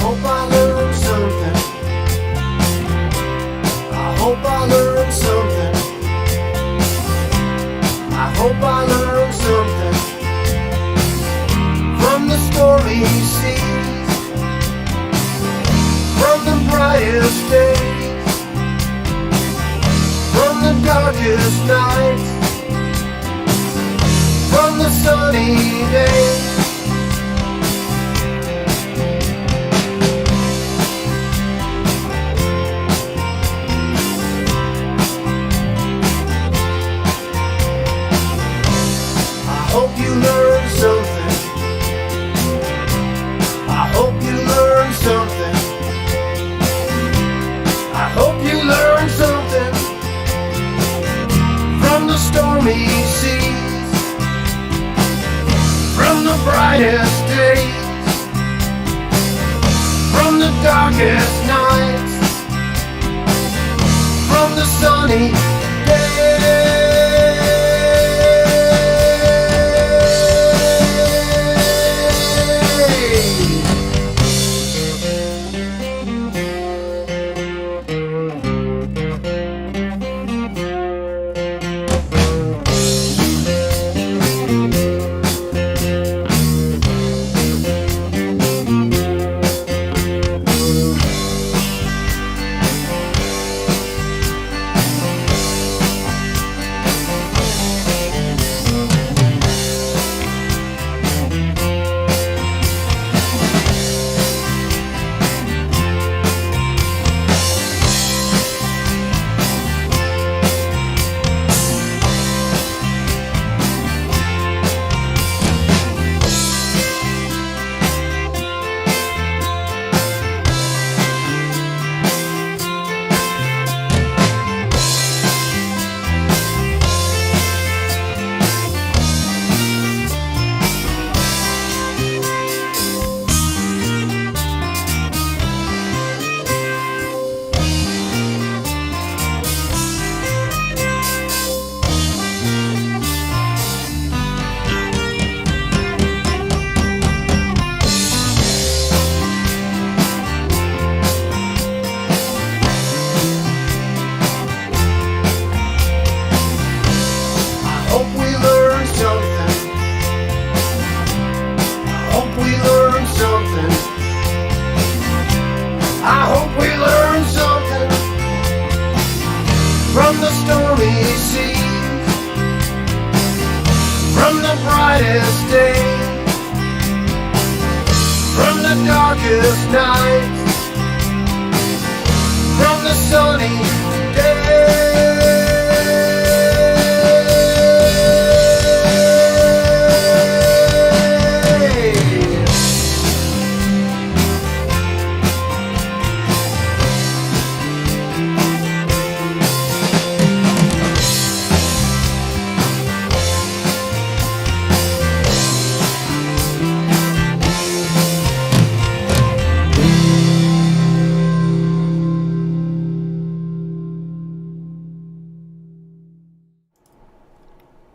hope I learned something. I hope I learned something. I hope I learned something from the stormy seas, from the brightest days, from the darkest nights, from the sunny days. I hope you learned something. I hope you learned something. I hope you learned something from the stormy seas, from the brightest days, from the darkest nights, from the sunny days.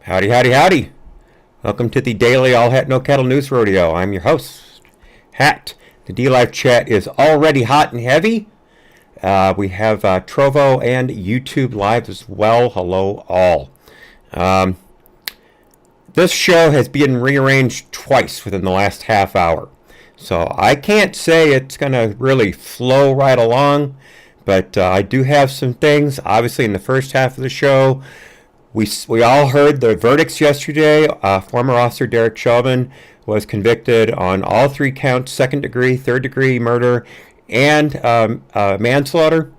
Howdy, howdy, howdy. Welcome to the daily All Hat No Cattle News Rodeo. I'm your host, Hat. The D-Live chat is already hot and heavy. We have Trovo and YouTube Live as well. Hello, all. This show has been rearranged twice within the last half hour. So I can't say it's going to really flow right along, but I do have some things. Obviously, in the first half of the show, we all heard the verdicts yesterday. Former Officer Derek Chauvin was convicted on all 3 counts: second-degree, third-degree murder, and manslaughter.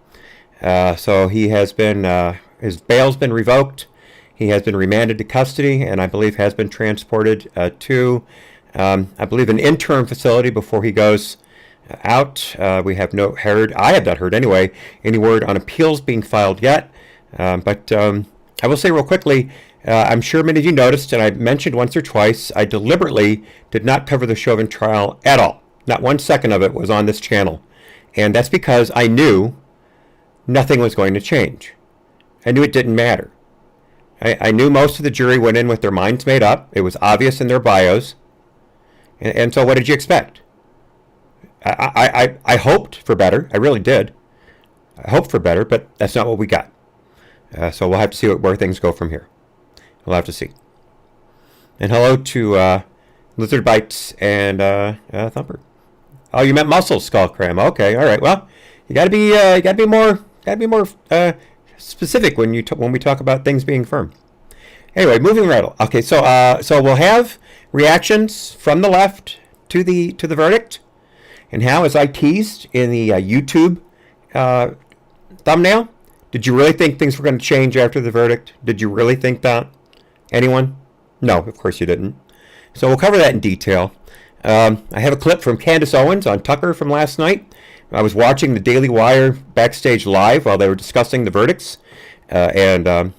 So he has been his bail's been revoked. He has been remanded to custody, and I believe has been transported to, I believe, an interim facility before he goes out. We have I have not heard anyway, any word on appeals being filed yet. But I will say real quickly, I'm sure many of you noticed, and I mentioned once or twice, I deliberately did not cover the Chauvin trial at all. Not 1 second of it was on this channel. And that's because I knew nothing was going to change. I knew it didn't matter. I knew most of the jury went in with their minds made up. It was obvious in their bios. And so what did you expect? I hoped for better. I really did. I hoped for better, but that's not what we got. So we'll have to see where things go from here. We'll have to see. And hello to Lizard Bites and Thumper. Oh, you meant muscle skull cram. Okay, all right. Well, you got to be more specific when we talk about things being firm. Anyway, moving right along. Okay, so we'll have reactions from the left to the verdict, and how, as I teased in the YouTube thumbnail, did you really think things were going to change after the verdict? Did you really think that? Anyone? No, of course you didn't. So we'll cover that in detail. I have a clip from Candace Owens on Tucker from last night. I was watching the Daily Wire backstage live while they were discussing the verdicts. And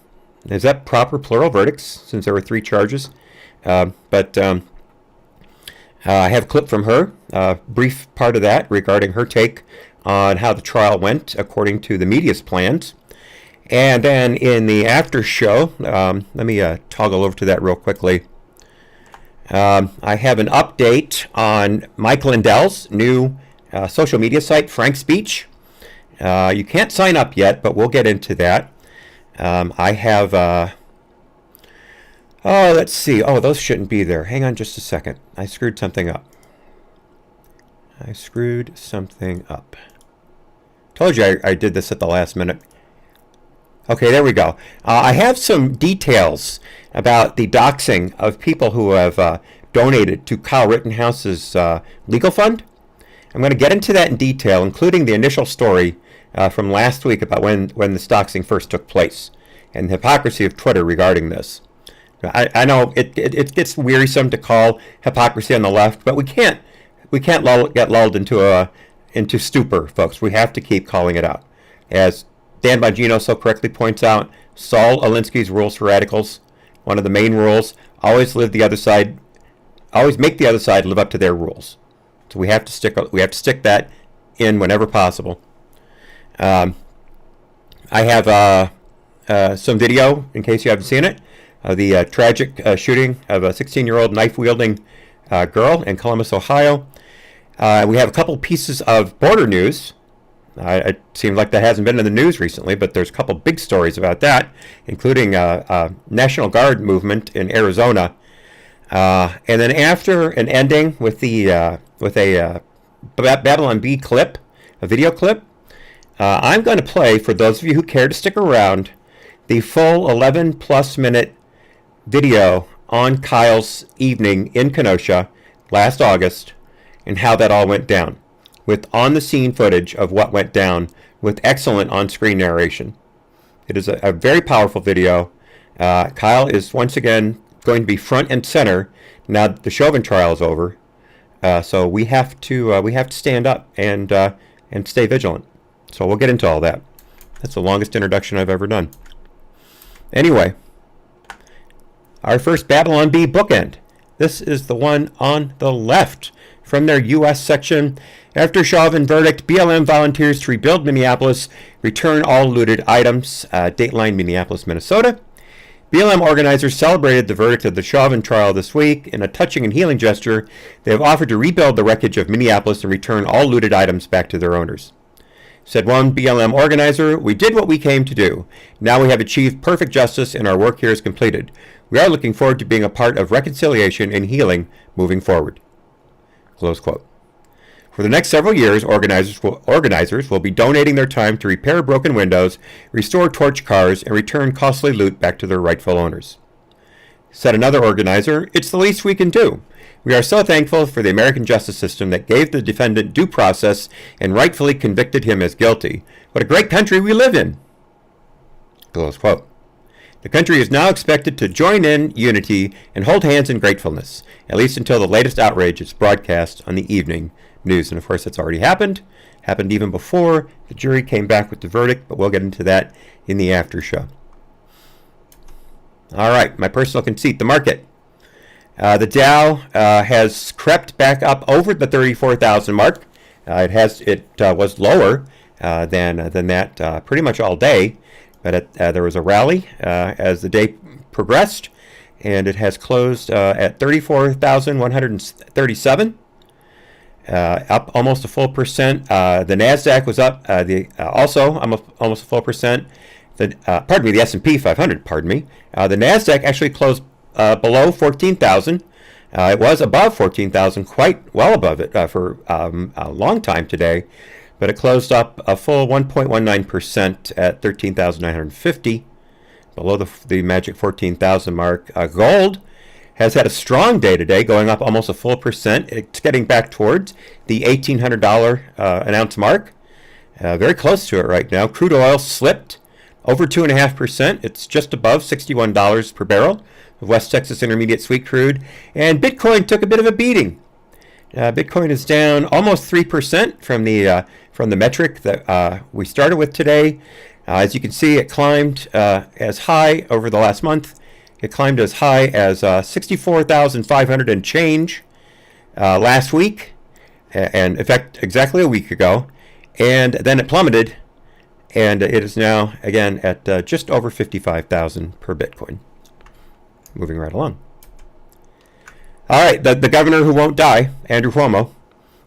is that proper plural verdicts, since there were 3 charges? But I have a clip from her, a brief part of that regarding her take on how the trial went according to the media's plans. And then in the after show, let me toggle over to that real quickly. I have an update on Mike Lindell's new social media site, Frank Speech. You can't sign up yet, but we'll get into that. I have, let's see. Oh, those shouldn't be there. Hang on just a second. I screwed something up. Told you I did this at the last minute. Okay, there we go. I have some details about the doxing of people who have donated to Kyle Rittenhouse's legal fund. I'm going to get into that in detail, including the initial story from last week about when this doxing first took place, and the hypocrisy of Twitter regarding this. I know it gets wearisome to call hypocrisy on the left, but we can't get lulled into stupor, folks. We have to keep calling it out. As Dan Bongino so correctly points out, Saul Alinsky's rules for radicals, one of the main rules, always make the other side live up to their rules. So we have to stick that in whenever possible. I have some video, in case you haven't seen it, of the tragic shooting of a 16-year-old knife-wielding girl in Columbus, Ohio. We have a couple pieces of border news. It seems like that hasn't been in the news recently, but there's a couple big stories about that, including National Guard movement in Arizona. And then after an ending with a Babylon Bee clip, a video clip, I'm going to play, for those of you who care to stick around, the full 11-plus minute video on Kyle's evening in Kenosha last August and how that all went down, with on-the-scene footage of what went down with excellent on-screen narration. It is a very powerful video. Kyle is once again going to be front and center now that the Chauvin trial is over. So we have to stand up and stay vigilant. So we'll get into all that. That's the longest introduction I've ever done. Anyway, our first Babylon Bee bookend. This is the one on the left from their U.S. section. After Chauvin verdict, BLM volunteers to rebuild Minneapolis, return all looted items. Dateline, Minneapolis, Minnesota. BLM organizers celebrated the verdict of the Chauvin trial this week. In a touching and healing gesture, they have offered to rebuild the wreckage of Minneapolis and return all looted items back to their owners. Said one BLM organizer, "We did what we came to do. Now we have achieved perfect justice and our work here is completed. We are looking forward to being a part of reconciliation and healing moving forward." Close quote. For the next several years, organizers will be donating their time to repair broken windows, restore torched cars, and return costly loot back to their rightful owners. Said another organizer, "It's the least we can do. We are so thankful for the American justice system that gave the defendant due process and rightfully convicted him as guilty. What a great country we live in." Close quote. The country is now expected to join in unity and hold hands in gratefulness, at least until the latest outrage is broadcast on the evening news. And of course, that's already happened even before the jury came back with the verdict, but we'll get into that in the after show. All right, my personal conceit, the market. The Dow has crept back up over the 34,000 mark. It was lower than that pretty much all day, but there was a rally as the day progressed, and it has closed at 34,137. up almost a full percent. The Nasdaq was up also almost a full percent. The S&P 500. The Nasdaq actually closed below 14,000. It was above 14,000, quite well above it for a long time today, but it closed up a full 1.19% at 13,950, below the magic 14,000 mark. Gold has had a strong day today, going up almost a full percent. It's getting back towards the $1,800 an ounce mark, very close to it right now. Crude oil slipped over 2.5%. It's just above $61 per barrel of West Texas Intermediate sweet crude. And Bitcoin took a bit of a beating. Bitcoin is down almost 3% from the metric that we started with today. As you can see, it climbed as high over the last month. It climbed as high as 64,500 and change last week, and in fact, exactly a week ago. And then it plummeted, and it is now again at just over 55,000 per Bitcoin. Moving right along. All right, the governor who won't die, Andrew Cuomo,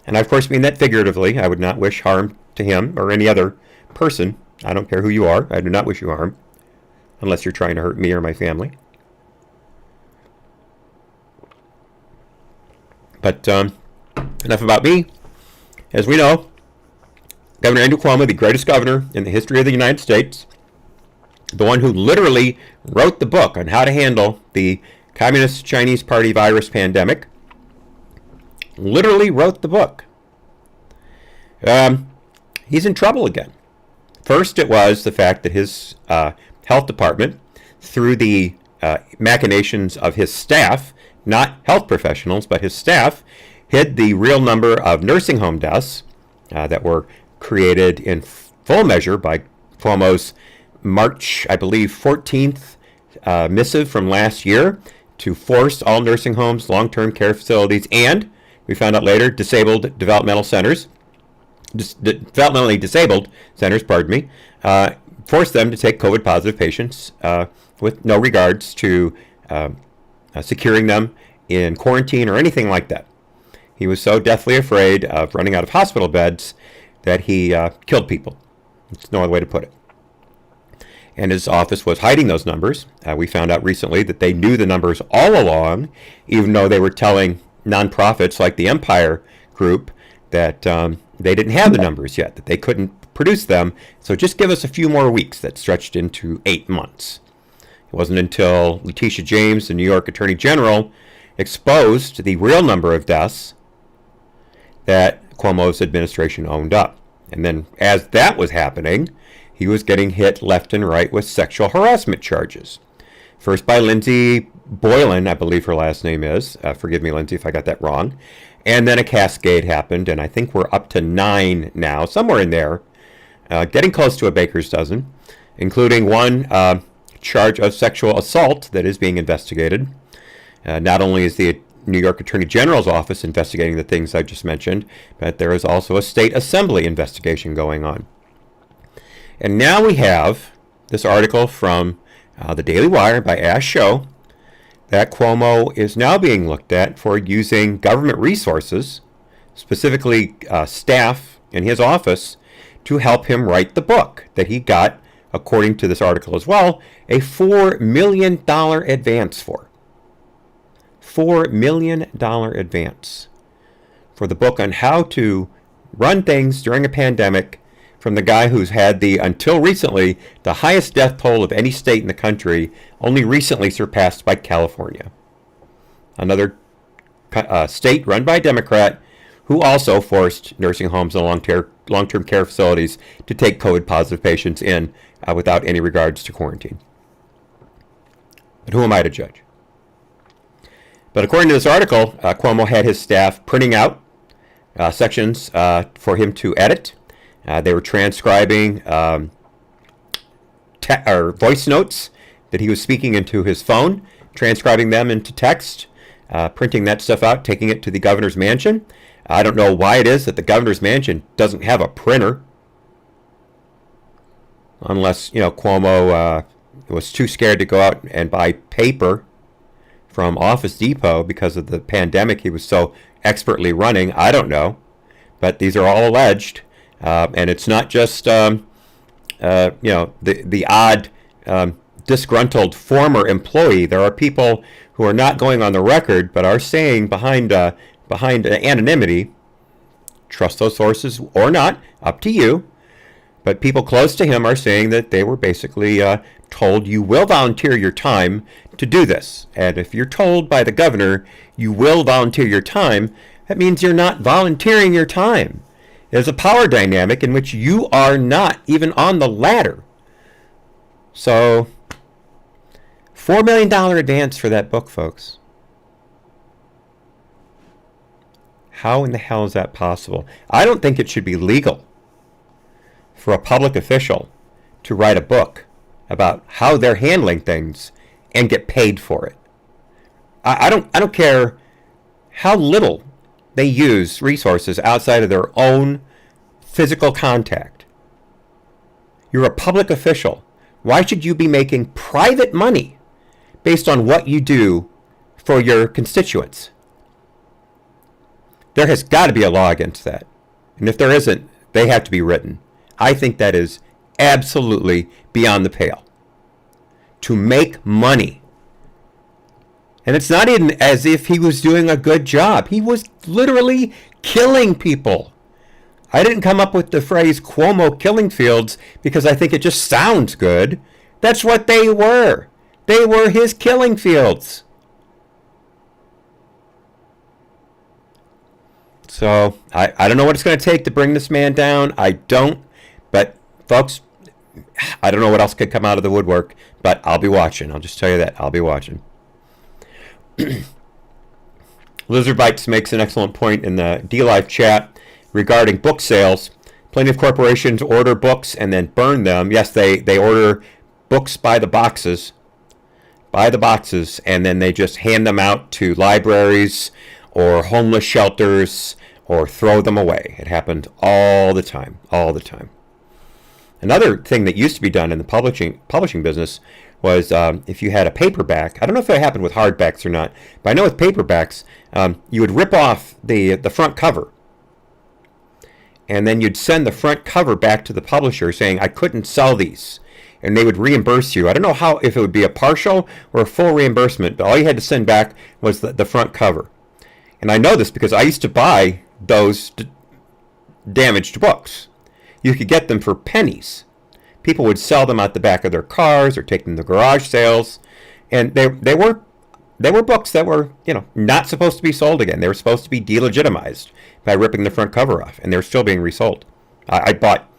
and I of course mean that figuratively. I would not wish harm to him or any other person. I don't care who you are. I do not wish you harm, unless you're trying to hurt me or my family. But enough about me. As we know, Governor Andrew Cuomo, the greatest governor in the history of the United States, the one who literally wrote the book on how to handle the Communist Chinese Party virus pandemic, literally wrote the book. He's in trouble again. First, it was the fact that his health department, through the machinations of his staff, not health professionals, but his staff, hid the real number of nursing home deaths that were created in full measure by Cuomo's March, I believe, 14th missive from last year to force all nursing homes, long-term care facilities, and, we found out later, disabled developmental centers, developmentally disabled centers, force them to take COVID-positive patients with no regards to securing them in quarantine or anything like that. He was so deathly afraid of running out of hospital beds that he killed people. There's no other way to put it. And his office was hiding those numbers. We found out recently that they knew the numbers all along, even though they were telling nonprofits like the Empire Group that they didn't have the numbers yet, that they couldn't produce them. So just give us a few more weeks. That stretched into 8 months. It wasn't until Letitia James, the New York Attorney General, exposed the real number of deaths that Cuomo's administration owned up. And then as that was happening, he was getting hit left and right with sexual harassment charges. First by Lindsay Boylan, I believe her last name is. Forgive me, Lindsay, if I got that wrong. And then a cascade happened, and I think we're up to 9 now, somewhere in there, getting close to a baker's dozen, including one charge of sexual assault that is being investigated. Not only is the New York Attorney General's office investigating the things I just mentioned, but there is also a state assembly investigation going on. And now we have this article from the Daily Wire by Ash Show that Cuomo is now being looked at for using government resources, specifically staff in his office, to help him write the book that he got, according to this article as well, a $4 million advance for. $4 million advance for the book on how to run things during a pandemic from the guy who's had until recently, the highest death toll of any state in the country, only recently surpassed by California. Another state run by a Democrat who also forced nursing homes and long-term care facilities to take COVID-positive patients in without any regards to quarantine. But who am I to judge? But according to this article, Cuomo had his staff printing out sections for him to edit. They were transcribing voice notes that he was speaking into his phone, transcribing them into text, printing that stuff out, taking it to the governor's mansion. I don't know why it is that the governor's mansion doesn't have a printer, unless Cuomo was too scared to go out and buy paper from Office Depot because of the pandemic he was so expertly running. I don't know. but these are all alleged, and it's not just the odd disgruntled former employee. There are people who are not going on the record, but are saying behind anonymity, trust those sources or not, up to you. But people close to him are saying that they were basically told, you will volunteer your time to do this. And if you're told by the governor you will volunteer your time, that means you're not volunteering your time. There's a power dynamic in which you are not even on the ladder. So, $4 million advance for that book, folks. How in the hell is that possible? I don't think it should be legal for a public official to write a book about how they're handling things and get paid for it. I don't care how little they use resources outside of their own physical contact. You're a public official. Why should you be making private money based on what you do for your constituents? There has got to be a law against that. And if there isn't, they have to be written. I think that is absolutely beyond the pale. To make money. And it's not even as if he was doing a good job. He was literally killing people. I didn't come up with the phrase Cuomo killing fields because I think it just sounds good. That's what they were. They were his killing fields. So, I don't know what it's going to take to bring this man down. I don't. But, folks, I don't know what else could come out of the woodwork. But I'll be watching. I'll just tell you that. I'll be watching. Lizard Bites makes an excellent point in the D-Live chat regarding book sales. Plenty of corporations order books and then burn them. Yes, they order books by the boxes. And then they just hand them out to libraries or homeless shelters or throw them away. It happened all the time. Another thing that used to be done in the publishing business was if you had a paperback, I don't know if it happened with hardbacks or not, but I know with paperbacks, you would rip off the front cover. And then you'd send the front cover back to the publisher saying, I couldn't sell these. And they would reimburse you. I don't know if it would be a partial or a full reimbursement, but all you had to send back was the front cover. And I know this because I used to buy those damaged books. You could get them for pennies. People would sell them out the back of their cars or take them to garage sales. And they were books that were, not supposed to be sold again. They were supposed to be delegitimized by ripping the front cover off, and they're still being resold. I bought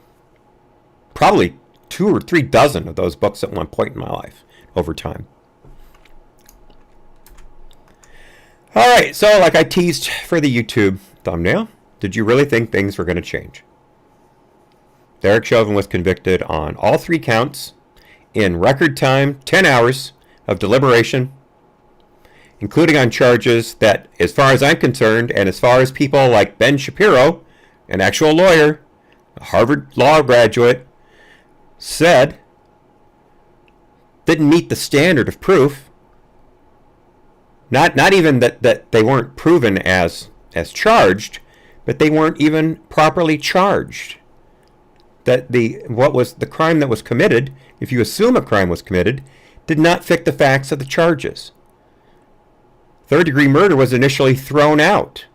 probably 2 or 3 dozen of those books at one point in my life over time. All right, so like I teased for the YouTube thumbnail, did you really think things were going to change? Derek Chauvin was convicted on all 3 counts in record time, 10 hours of deliberation, including on charges that, as far as I'm concerned, and as far as people like Ben Shapiro, an actual lawyer, a Harvard law graduate, said, didn't meet the standard of proof. Not even that they weren't proven as charged, but they weren't even properly charged. That the crime that was committed, if you assume a crime was committed, did not fit the facts of the charges. Third-degree murder was initially thrown out.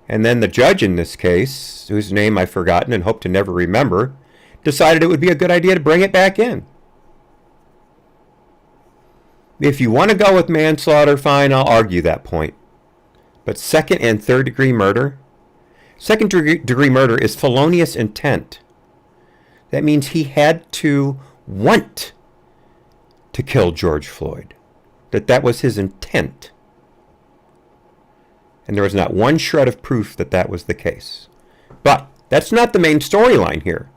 And then the judge in this case, whose name I've forgotten and hope to never remember, decided it would be a good idea to bring it back in. If you want to go with manslaughter, fine, I'll argue that point. But second and third degree murder? Second degree murder is felonious intent. That means he had to want to kill George Floyd. That was his intent. And there was not one shred of proof that was the case. But that's not the main storyline here.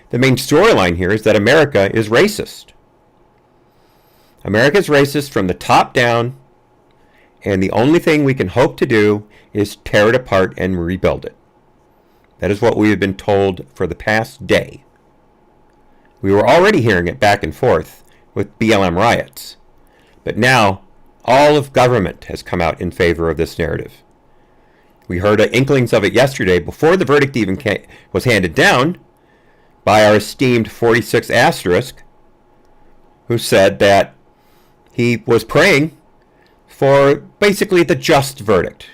The main storyline here is that America is racist. America is racist from the top down, and the only thing we can hope to do is tear it apart and rebuild it. That is what we have been told for the past day. We were already hearing it back and forth with BLM riots, but now all of government has come out in favor of this narrative. We heard inklings of it yesterday before the verdict even was handed down by our esteemed 46 asterisk, who said that he was praying for basically the just verdict.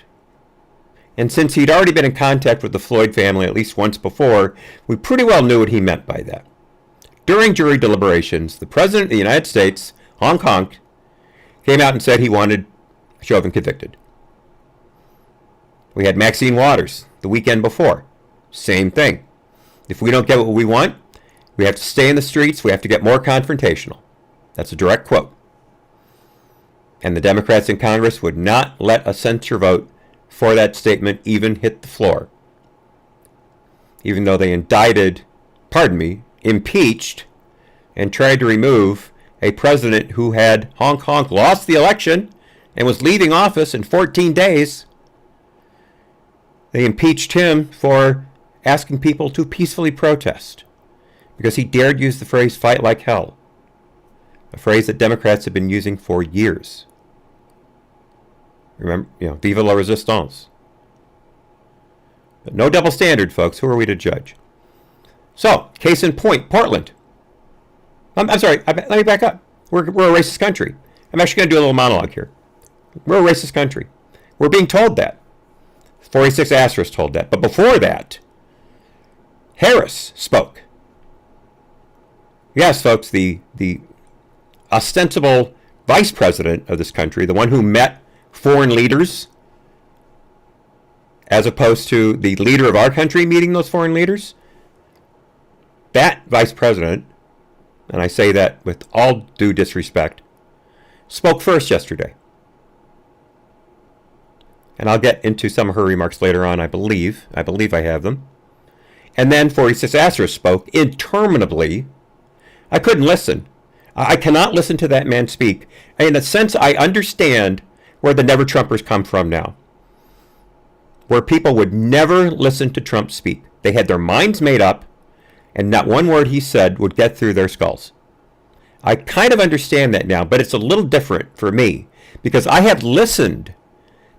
And since he'd already been in contact with the Floyd family at least once before, we pretty well knew what he meant by that. During jury deliberations, the President of the United States, Hong Kong, came out and said he wanted Chauvin convicted. We had Maxine Waters the weekend before. Same thing. If we don't get what we want, we have to stay in the streets. We have to get more confrontational. That's a direct quote. And the Democrats in Congress would not let a censure vote for that statement even hit the floor. Even though they impeached and tried to remove a president who had Hong Kong lost the election and was leaving office in 14 days. They impeached him for asking people to peacefully protest because he dared use the phrase "fight like hell," a phrase that Democrats have been using for years. Remember, vive la resistance. But no double standard, folks. Who are we to judge? So, case in point, Portland. I'm sorry, let me back up. We're a racist country. I'm actually going to do a little monologue here. We're a racist country. We're being told that. 46 asterisk told that. But before that, Harris spoke. Yes, folks, the ostensible vice president of this country, the one who met foreign leaders, as opposed to the leader of our country meeting those foreign leaders, that vice president, and I say that with all due disrespect, spoke first yesterday. And I'll get into some of her remarks later on, I believe. I have them. And then 46 asterisk spoke interminably. I couldn't listen. I cannot listen to that man speak. In a sense, I understand where the Never Trumpers come from now. Where people would never listen to Trump speak. They had their minds made up, and not one word he said would get through their skulls. I kind of understand that now, but it's a little different for me, because I have listened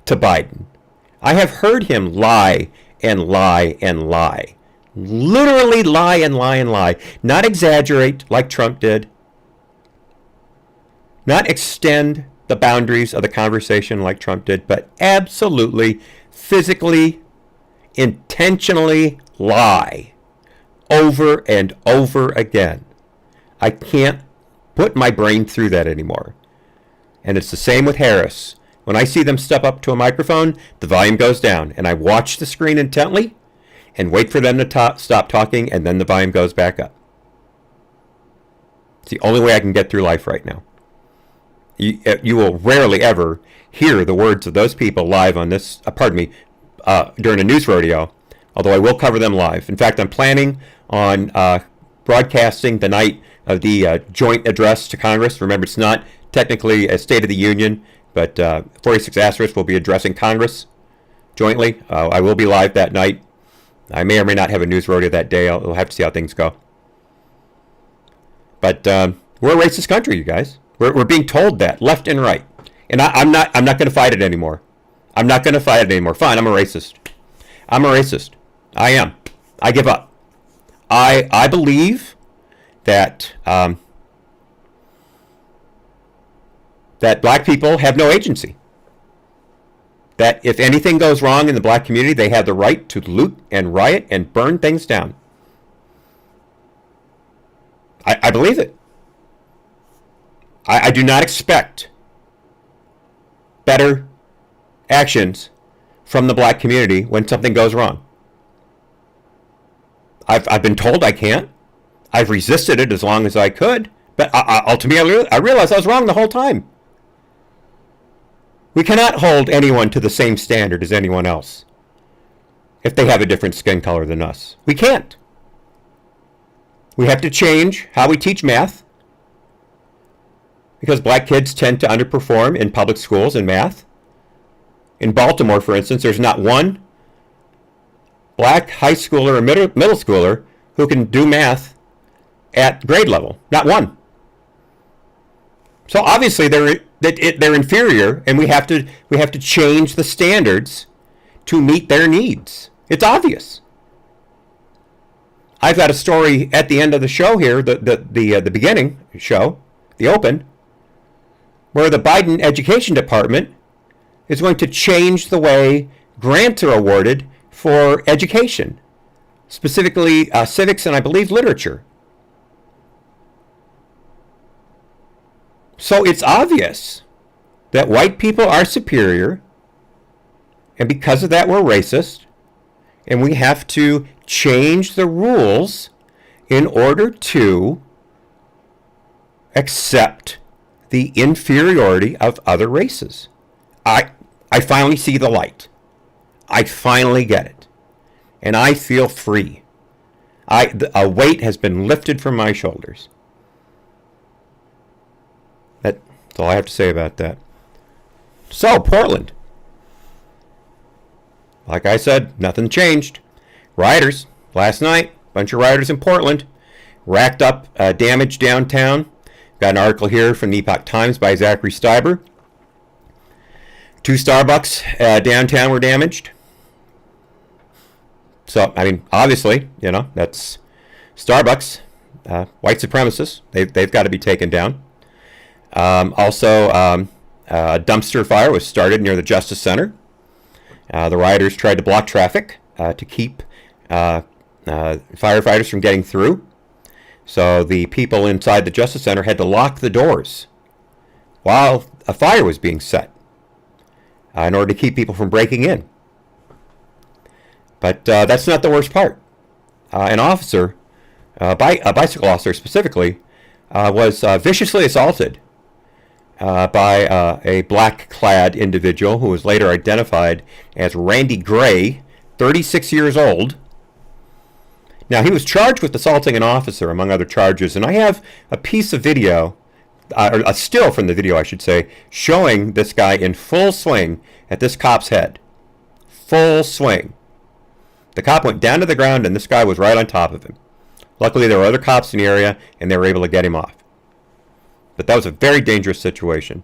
to Biden. I have heard him lie and lie and lie. Literally lie and lie and lie. Not exaggerate like Trump did. Not extend the boundaries of the conversation like Trump did, but absolutely, physically, intentionally lie over and over again. I can't put my brain through that anymore. And it's the same with Harris. When I see them step up to a microphone, the volume goes down, and I watch the screen intently and wait for them to stop talking, and then the volume goes back up. It's the only way I can get through life right now. You will rarely ever hear the words of those people live on this, during a news rodeo, although I will cover them live. In fact, I'm planning on broadcasting the night of the joint address to Congress. Remember, it's not technically a State of the Union, but 46 asterisk will be addressing Congress jointly. I will be live that night. I may or may not have a news rodeo that day. We'll have to see how things go. But we're a racist country, you guys. We're being told that left and right, and I'm not going to fight it anymore. I'm not going to fight it anymore. Fine, I'm a racist. I'm a racist. I am. I give up. I believe that that black people have no agency. That if anything goes wrong in the black community, they have the right to loot and riot and burn things down. I believe it. I do not expect better actions from the black community when something goes wrong. I've been told I can't. I've resisted it as long as I could, but ultimately I realized I was wrong the whole time. We cannot hold anyone to the same standard as anyone else if they have a different skin color than us. We can't. We have to change how we teach math, because black kids tend to underperform in public schools in math. In Baltimore, for instance, there's not one black high schooler or middle schooler who can do math at grade level. Not one. So obviously they're inferior, and we have to change the standards to meet their needs. It's obvious. I've got a story at the end of the show here, the beginning show, the open, where the Biden Education Department is going to change the way grants are awarded for education, specifically civics and I believe literature. So it's obvious that white people are superior, and because of that we're racist, and we have to change the rules in order to accept the inferiority of other races. I finally see the light. I finally get it. And I feel free. A weight has been lifted from my shoulders. That's all I have to say about that. So, Portland. Like I said, nothing changed. Rioters, last night, bunch of rioters in Portland, racked up damage downtown. Got an article here from the Epoch Times by Zachary Steiber. 2 Starbucks downtown were damaged. So, I mean, obviously, that's Starbucks, white supremacists. They've got to be taken down. Also, a dumpster fire was started near the Justice Center. The rioters tried to block traffic to keep firefighters from getting through. So the people inside the Justice Center had to lock the doors while a fire was being set in order to keep people from breaking in. But that's not the worst part. An officer, a bicycle officer specifically, was viciously assaulted by a black-clad individual who was later identified as Randy Gray, 36 years old. Now, he was charged with assaulting an officer, among other charges, and I have a piece of video, or a still from the video, I should say, showing this guy in full swing at this cop's head. Full swing. The cop went down to the ground, and this guy was right on top of him. Luckily, there were other cops in the area, and they were able to get him off. But that was a very dangerous situation.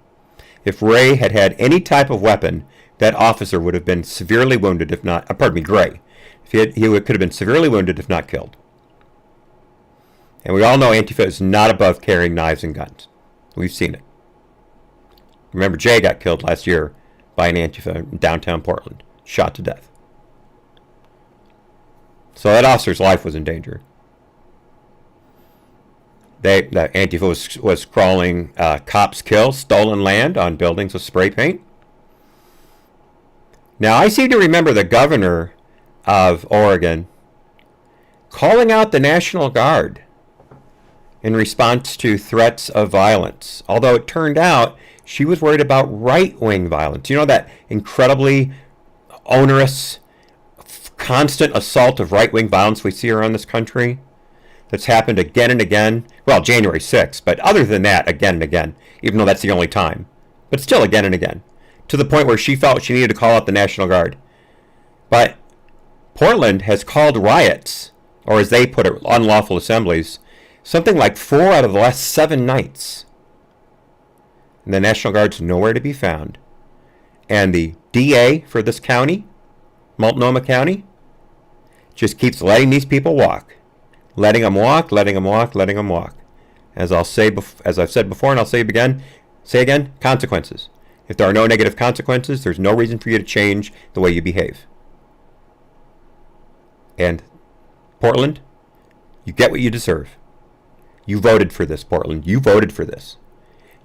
If Ray had had any type of weapon, that officer would have been severely wounded, if not, Gray. He could have been severely wounded, if not killed. And we all know Antifa is not above carrying knives and guns. We've seen it. Remember, Jay got killed last year by an Antifa in downtown Portland, shot to death. So that officer's life was in danger. The Antifa was crawling cops kill stolen land on buildings with spray paint. Now, I seem to remember the governor of Oregon calling out the National Guard in response to threats of violence, although it turned out she was worried about right-wing violence. You know, that incredibly onerous, constant assault of right-wing violence we see around this country that's happened again and again. Well, January 6th, but other than that, again and again, even though that's the only time. But still again and again, to the point where she felt she needed to call out the National Guard. But Portland has called riots, or as they put it, unlawful assemblies, something like 4 out of the last 7 nights. And the National Guard's nowhere to be found. And the DA for this county, Multnomah County, just keeps letting these people walk. Letting them walk, letting them walk, letting them walk. As I've said before, and I'll say again, consequences. If there are no negative consequences, there's no reason for you to change the way you behave. And Portland, you get what you deserve. You voted for this, Portland. You voted for this.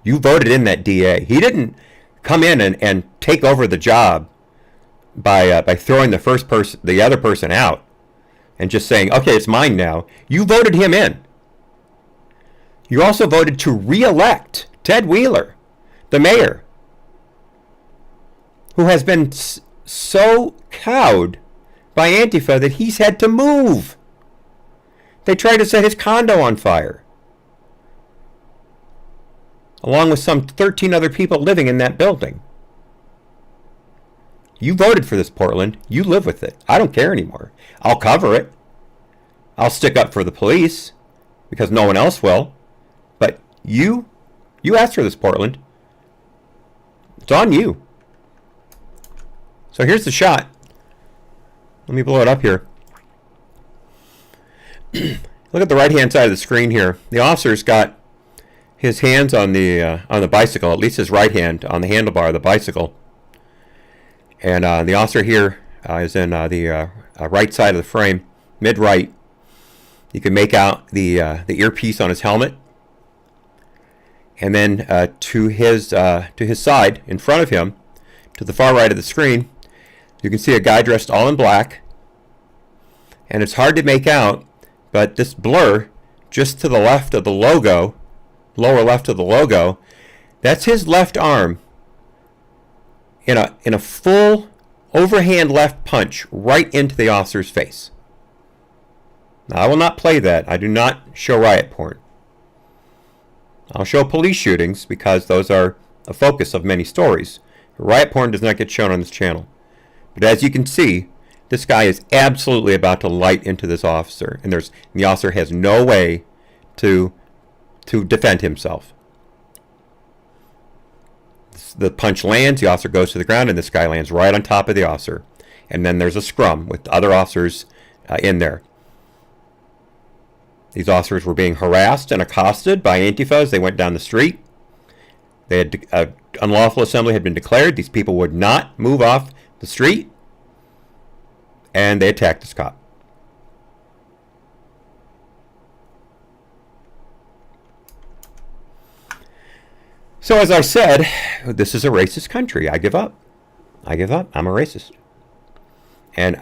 You voted in that DA. He didn't come in and take over the job by throwing the other person out and just saying, okay, it's mine now. You voted him in. You also voted to re-elect Ted Wheeler, the mayor, who has been so cowed by Antifa that he's had to move. They tried to set his condo on fire, along with some 13 other people living in that building. You voted for this, Portland. You live with it. I don't care anymore. I'll cover it. I'll stick up for the police because no one else will. But you asked for this, Portland. It's on you. So here's the shot Let me blow it up here. Look at the right-hand side of the screen here. The officer's got his hands on the bicycle, at least his right hand on the handlebar of the bicycle. And the officer here is in the right side of the frame, mid-right. You can make out the earpiece on his helmet. And then to his side, in front of him, to the far right of the screen, you can see a guy dressed all in black. And it's hard to make out, but this blur just to the left of the logo, lower left of the logo, that's his left arm in a full overhand left punch right into the officer's face. Now, I will not play that. I do not show riot porn. I'll show police shootings because those are a focus of many stories. Riot porn does not get shown on this channel. But as you can see, this guy is absolutely about to light into this officer, and the officer has no way to defend himself. The punch lands, the officer goes to the ground, and this guy lands right on top of the officer. And then there's a scrum with other officers in there. These officers were being harassed and accosted by Antifa as they went down the street. They had unlawful assembly had been declared. These people would not move off the street, and they attacked this cop. So as I said, this is a racist country. I give up. I give up. I'm a racist. And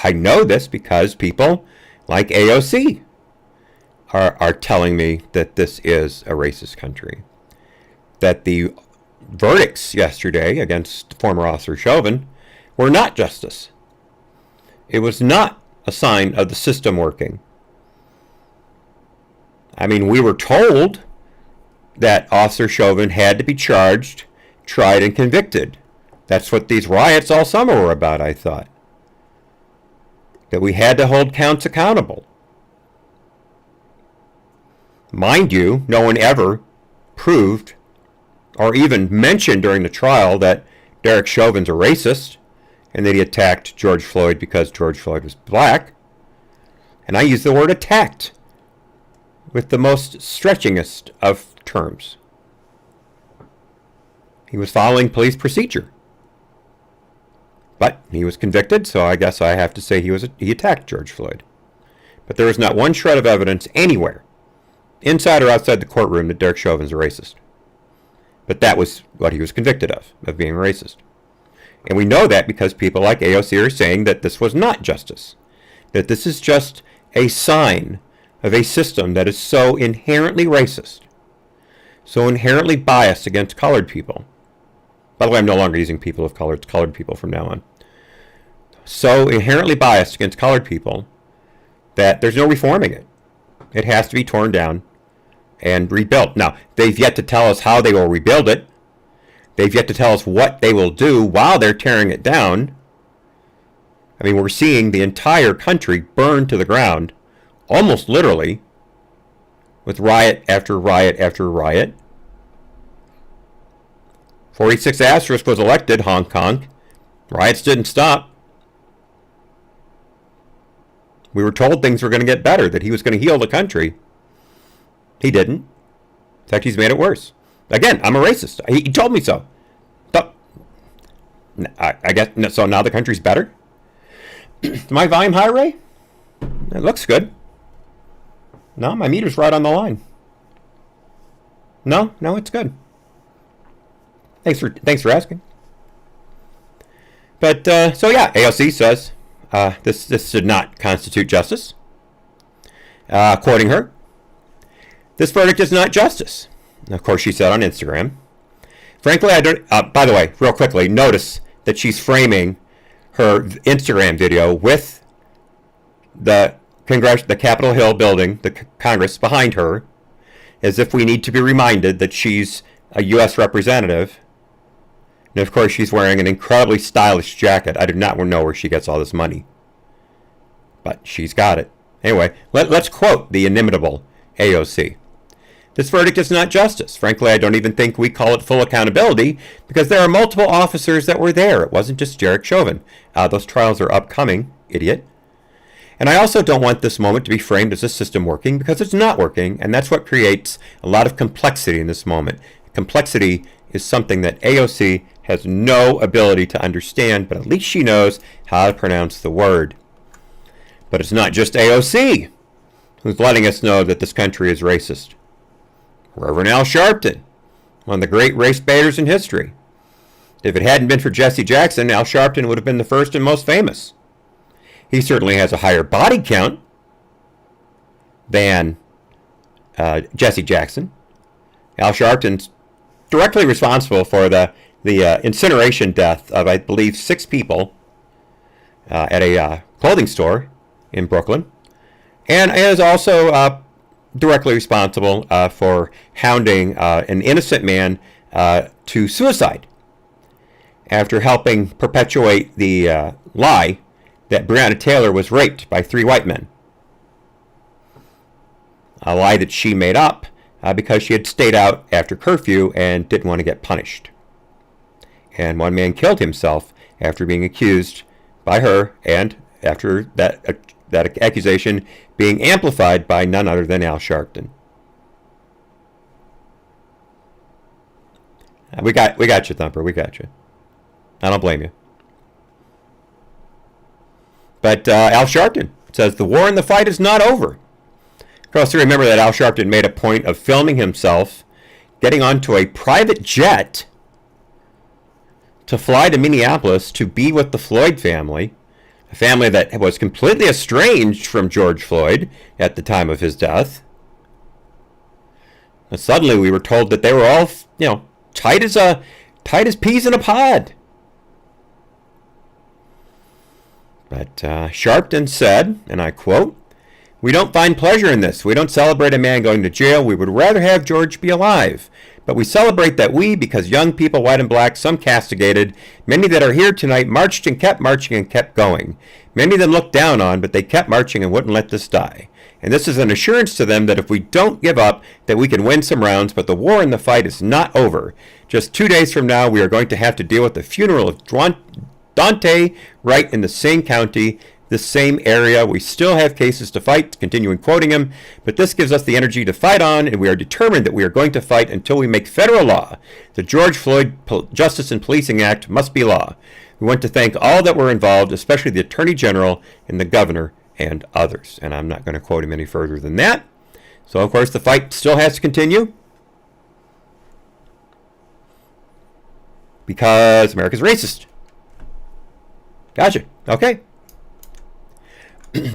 I know this because people like AOC are telling me that this is a racist country. That the verdicts yesterday against former officer Chauvin were not justice. It was not a sign of the system working. I mean, we were told that Officer Chauvin had to be charged, tried, and convicted. That's what these riots all summer were about, I thought. That we had to hold counts accountable. Mind you, no one ever proved or even mentioned during the trial that Derek Chauvin's a racist and that he attacked George Floyd because George Floyd was black. And I use the word attacked with the most stretchingest of terms. He was following police procedure. But he was convicted, so I guess I have to say he attacked George Floyd. But there is not one shred of evidence anywhere, inside or outside the courtroom, that Derek Chauvin's a racist. But that was what he was convicted of being a racist. And we know that because people like AOC are saying that this was not justice. That this is just a sign of a system that is so inherently racist, so inherently biased against colored people. By the way, I'm no longer using people of color. It's colored people from now on. So inherently biased against colored people that there's no reforming it. It has to be torn down and rebuilt. Now, they've yet to tell us how they will rebuild it. They've yet to tell us what they will do while they're tearing it down. I mean, we're seeing the entire country burn to the ground, almost literally, with riot after riot after riot. 46 asterisk was elected, honk honk. Riots didn't stop. We were told things were going to get better, that he was going to heal the country. He didn't. In fact, he's made it worse. Again, I'm a racist. He told me so. But I guess so. Now the country's better. Is my volume high, Ray? It looks good. No, my meter's right on the line. No, it's good. Thanks for asking. But so yeah, AOC says this did not constitute justice. Quoting her, "This verdict is not justice." And of course, she said on Instagram. Frankly, I don't. By the way, real quickly, notice that she's framing her Instagram video with the Capitol Hill building, the Congress behind her, as if we need to be reminded that she's a U.S. representative. And of course, she's wearing an incredibly stylish jacket. I do not know where she gets all this money, but she's got it. Anyway, let's quote the inimitable AOC. This verdict is not justice. Frankly, I don't even think we call it full accountability because there are multiple officers that were there. It wasn't just Derek Chauvin. Those trials are upcoming, idiot. And I also don't want this moment to be framed as a system working because it's not working, and that's what creates a lot of complexity in this moment. Complexity is something that AOC has no ability to understand, but at least she knows how to pronounce the word. But it's not just AOC who's letting us know that this country is racist. Reverend Al Sharpton, one of the great race baiters in history. If it hadn't been for Jesse Jackson, Al Sharpton would have been the first and most famous. He certainly has a higher body count than Jesse Jackson. Al Sharpton's directly responsible for the incineration death of, I believe, 6 people at a clothing store in Brooklyn, and is also directly responsible for hounding an innocent man to suicide after helping perpetuate the lie that Breonna Taylor was raped by 3 white men. A lie that she made up because she had stayed out after curfew and didn't want to get punished. And one man killed himself after being accused by her, and after that accusation being amplified by none other than Al Sharpton. We got you, Thumper. We got you. I don't blame you. But Al Sharpton says the war and the fight is not over. Of course, you remember that Al Sharpton made a point of filming himself getting onto a private jet to fly to Minneapolis to be with the Floyd family, a family that was completely estranged from George Floyd at the time of his death. And suddenly we were told that they were all, tight as peas in a pod. But Sharpton said, and I quote, "We don't find pleasure in this. We don't celebrate a man going to jail. We would rather have George be alive. But we celebrate that we, because young people, white and black, some castigated, many that are here tonight, marched and kept marching and kept going. Many of them looked down on, but they kept marching and wouldn't let this die. And this is an assurance to them that if we don't give up, that we can win some rounds, but the war and the fight is not over. Just 2 days from now, we are going to have to deal with the funeral of Dante right in the same county, the same area. We still have cases to fight," continuing quoting him, "but this gives us the energy to fight on, and we are determined that we are going to fight until we make federal law. The George Floyd Justice and Policing Act must be law. We want to thank all that were involved, especially the Attorney General and the Governor and others." And I'm not going to quote him any further than that. So, of course, the fight still has to continue because America's racist. Gotcha. Okay.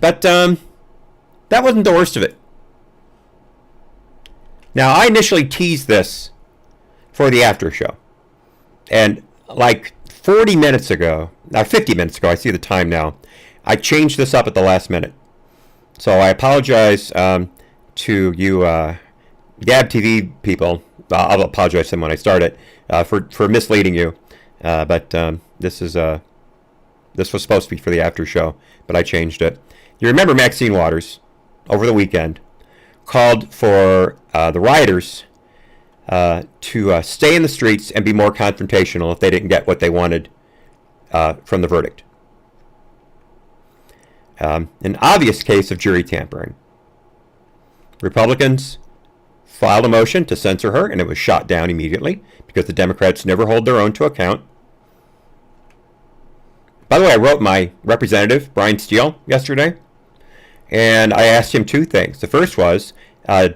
But that wasn't the worst of it. Now, I initially teased this for the after show. And like 40 minutes ago, now 50 minutes ago, I see the time now, I changed this up at the last minute. So I apologize to you Gab TV people. I'll apologize to them when I start it for misleading you. But this was supposed to be for the after show, but I changed it. You remember Maxine Waters, over the weekend, called for the rioters to stay in the streets and be more confrontational if they didn't get what they wanted from the verdict. An obvious case of jury tampering. Republicans filed a motion to censor her, and it was shot down immediately because the Democrats never hold their own to account. By the way, I wrote my representative, Brian Steele, yesterday, and I asked him 2 things. The first was,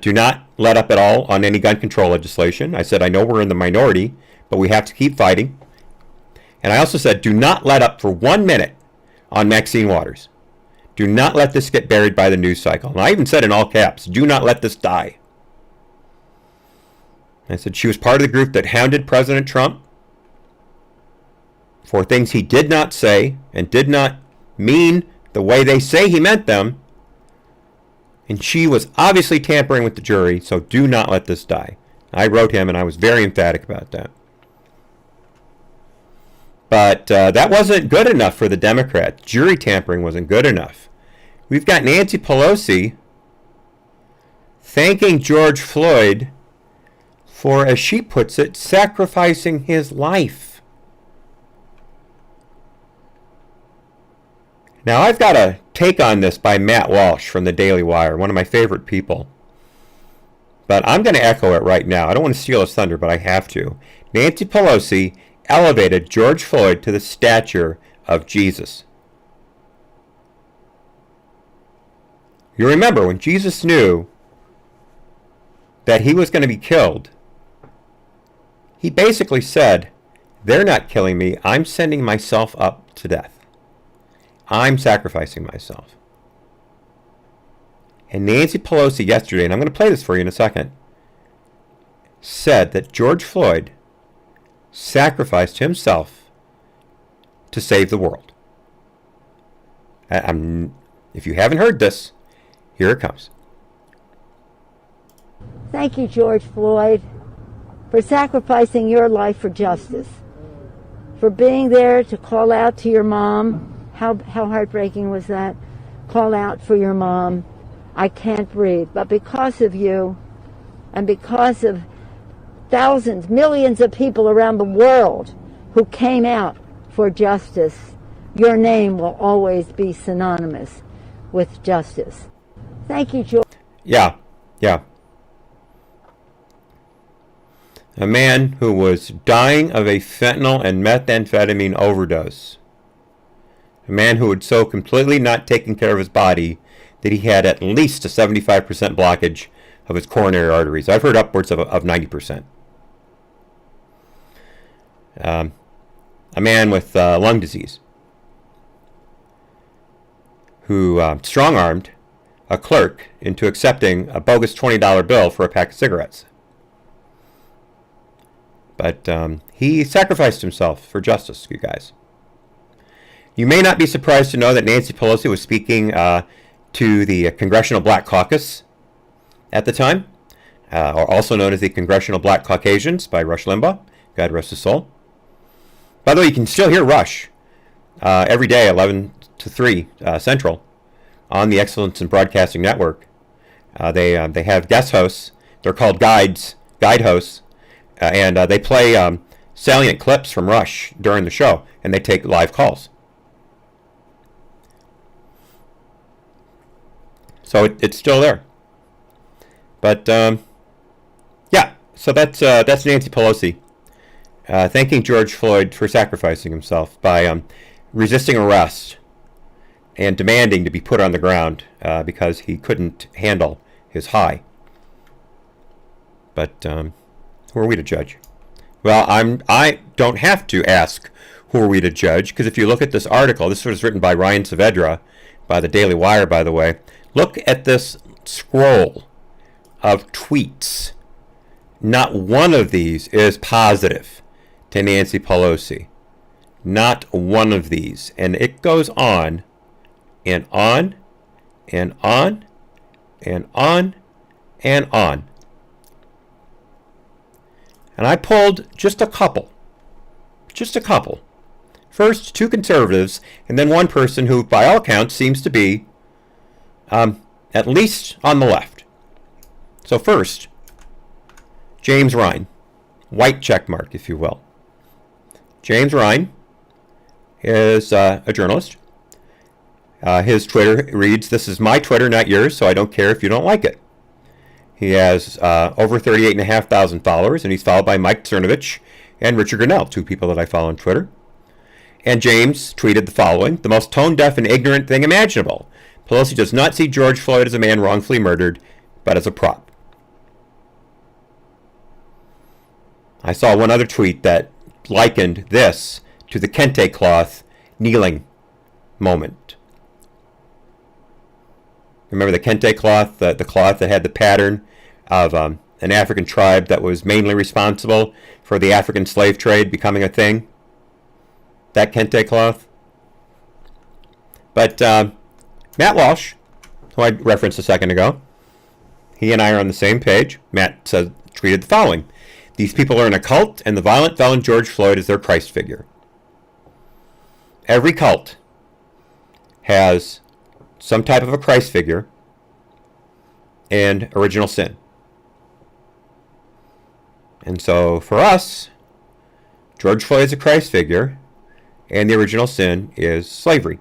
do not let up at all on any gun control legislation. I said, I know we're in the minority, but we have to keep fighting. And I also said, do not let up for 1 minute on Maxine Waters. Do not let this get buried by the news cycle. And I even said in all caps, do not let this die. I said she was part of the group that hounded President Trump for things he did not say and did not mean the way they say he meant them. And she was obviously tampering with the jury, so do not let this die. I wrote him, and I was very emphatic about that. But that wasn't good enough for the Democrats. Jury tampering wasn't good enough. We've got Nancy Pelosi thanking George Floyd for, as she puts it, sacrificing his life. Now, I've got a take on this by Matt Walsh from the Daily Wire, one of my favorite people. But I'm going to echo it right now. I don't want to steal his thunder, but I have to. Nancy Pelosi elevated George Floyd to the stature of Jesus. You remember when Jesus knew that he was going to be killed, he basically said, they're not killing me. I'm sending myself up to death. I'm sacrificing myself. And Nancy Pelosi yesterday, and I'm going to play this for you in a second, said that George Floyd sacrificed himself to save the world. If you haven't heard this, here it comes. Thank you, George Floyd, for sacrificing your life for justice, for being there to call out to your mom. How heartbreaking was that? Call out for your mom. I can't breathe. But because of you, and because of thousands, millions of people around the world who came out for justice, your name will always be synonymous with justice. Thank you, George. Yeah. A man who was dying of a fentanyl and methamphetamine overdose. A man who had so completely not taken care of his body that he had at least a 75% blockage of his coronary arteries. I've heard upwards of 90%. A man with lung disease who strong-armed a clerk into accepting a bogus $20 bill for a pack of cigarettes. But he sacrificed himself for justice, you guys. You may not be surprised to know that Nancy Pelosi was speaking to the Congressional Black Caucus at the time, or also known as the Congressional Black Caucasians by Rush Limbaugh. God rest his soul. By the way, you can still hear Rush every day, 11 to 3 Central, on the Excellence in Broadcasting Network. They have guest hosts. They're called guide hosts, and they play salient clips from Rush during the show, and they take live calls. So it's still there. But yeah, so that's Nancy Pelosi thanking George Floyd for sacrificing himself by resisting arrest and demanding to be put on the ground because he couldn't handle his high. But who are we to judge? Well, I don't have to ask who are we to judge, because if you look at this article, this was written by Ryan Saavedra by the Daily Wire, by the way. Look at this scroll of tweets. Not one of these is positive to Nancy Pelosi. Not one of these. And it goes on and on and on and on and on. And I pulled just a couple. First, two conservatives, and then one person who, by all accounts, seems to be at least on the left. So first, James Ryan, white check mark, if you will. James Ryan is a journalist. His Twitter reads, "This is my Twitter, not yours, so I don't care if you don't like it." He has over 38,500 followers, and he's followed by Mike Cernovich and Richard Grinnell, two people that I follow on Twitter. And James tweeted the following: "The most tone-deaf and ignorant thing imaginable. Pelosi does not see George Floyd as a man wrongfully murdered, but as a prop." I saw one other tweet that likened this to the kente cloth kneeling moment. Remember the kente cloth, the cloth that had the pattern of an African tribe that was mainly responsible for the African slave trade becoming a thing? That kente cloth. But Matt Walsh, who I referenced a second ago, he and I are on the same page. Matt tweeted the following: "These people are in a cult, and the violent felon George Floyd is their Christ figure." Every cult has some type of a Christ figure and original sin. And so for us, George Floyd is a Christ figure, and the original sin is slavery,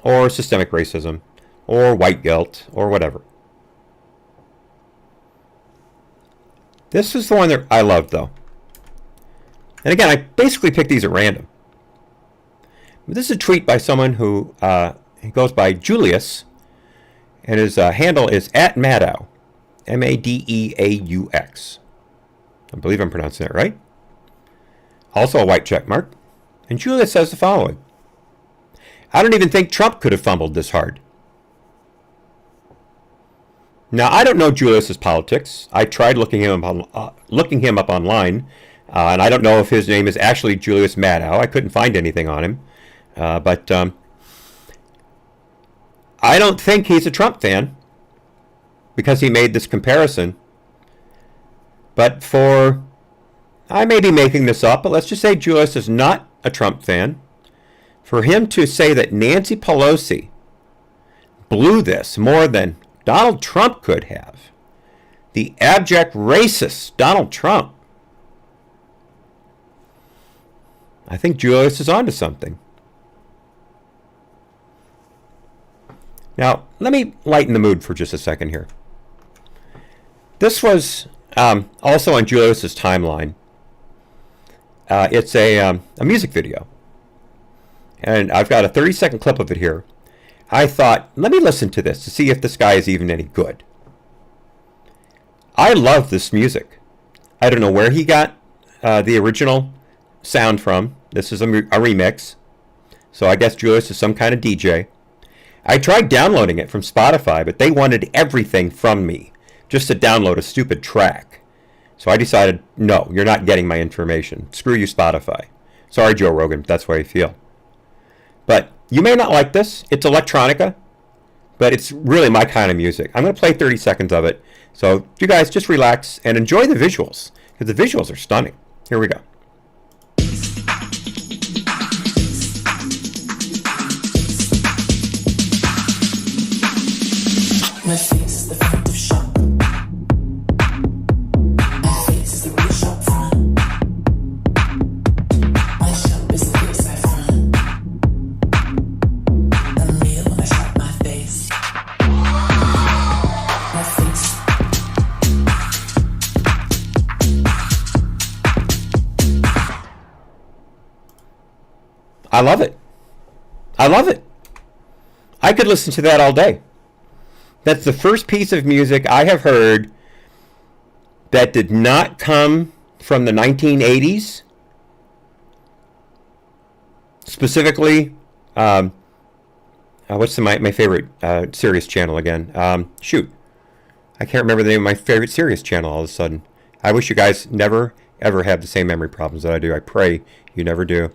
or systemic racism, or white guilt, or whatever. This was the one that I loved, though. And again, I basically picked these at random. But this is a tweet by someone who goes by Julius, and his handle is @Maddow, Madeaux. I believe I'm pronouncing that right. Also a white check mark. And Julius says the following: I don't even think Trump could have fumbled this hard. Now, I don't know Julius's politics. I tried looking him up online, and I don't know if his name is actually Julius Maddow. I couldn't find anything on him. But I don't think he's a Trump fan because he made this comparison. But I may be making this up, but let's just say Julius is not a Trump fan. For him to say that Nancy Pelosi blew this more than Donald Trump could have, the abject racist Donald Trump, I think Julius is onto something. Now, let me lighten the mood for just a second here. This was also on Julius's timeline. It's a music video. And I've got a 30-second clip of it here. I thought, let me listen to this to see if this guy is even any good. I love this music. I don't know where he got the original sound from. This is a remix. So I guess Julius is some kind of DJ. I tried downloading it from Spotify, but they wanted everything from me just to download a stupid track. So I decided, no, you're not getting my information. Screw you, Spotify. Sorry, Joe Rogan, if that's the way you feel. But you may not like this. It's electronica, but it's really my kind of music. I'm going to play 30 seconds of it. So you guys just relax and enjoy the visuals, because the visuals are stunning. Here we go. My face is the front of shop. My face is the real shop front. My shop is the face I front. I'm real when I shop my face. My face. I love it. I love it. I could listen to that all day. That's the first piece of music I have heard that did not come from the 1980s. Specifically, what's my favorite Sirius channel again? Shoot. I can't remember the name of my favorite Sirius channel all of a sudden. I wish you guys never, ever have the same memory problems that I do. I pray you never do.